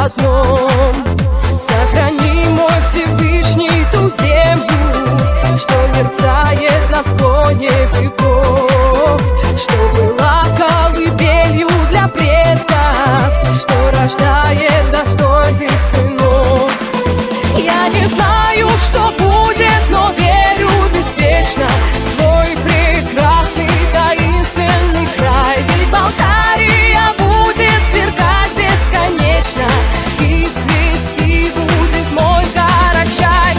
одном: сохрани, мой Всевышний, ту землю, что мерцает на склоне веков, что была колыбелью для предков, что рождает достойных сынов. Я не знаю, что будет, но верю беспечно в свой прекрасный таинственный край. Ведь Балтария будет сверкать бесконечно, и цвести будет мой Карачай.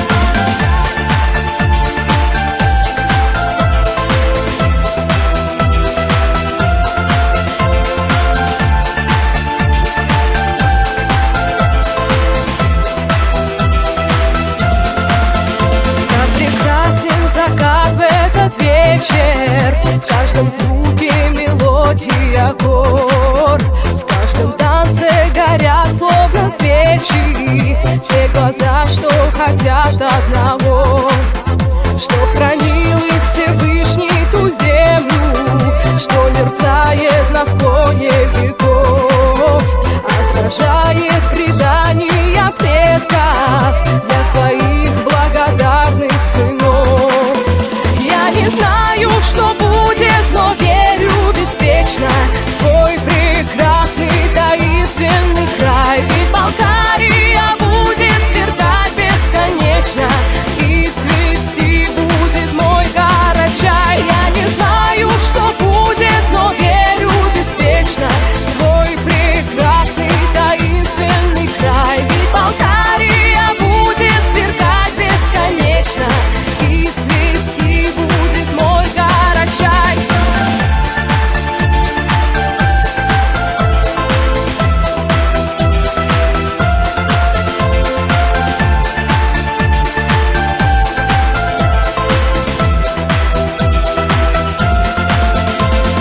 Как прекрасен закат в этот вечер, в каждом звуке мелодия гор, в каждом танце горят словно свечи те глаза, что хотят одного, что хранил их Всевышний ту землю, что мерцает на склоне веков, отражает предания предков для своих благодарных сынов. Я не знаю, что будет, но верю беспечно в свой прекрасный таинственный край. Ведь Балтария будет сверкать бесконечно, и цвести будет мой Карачай. Я не знаю, что будет, но верю беспечно в свой прекрасный таинственный край. Ведь Балтария будет сверкать бесконечно, и цвести будет мой Карачай.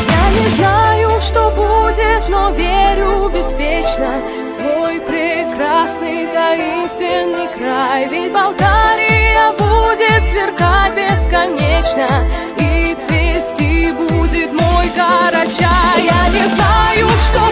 Я не знаю, что будет, но верю беспечно в свой прекрасный таинственный край. Ведь Балтария будет сверкать бесконечно, и цвести будет мой Карачай. Я не знаю, что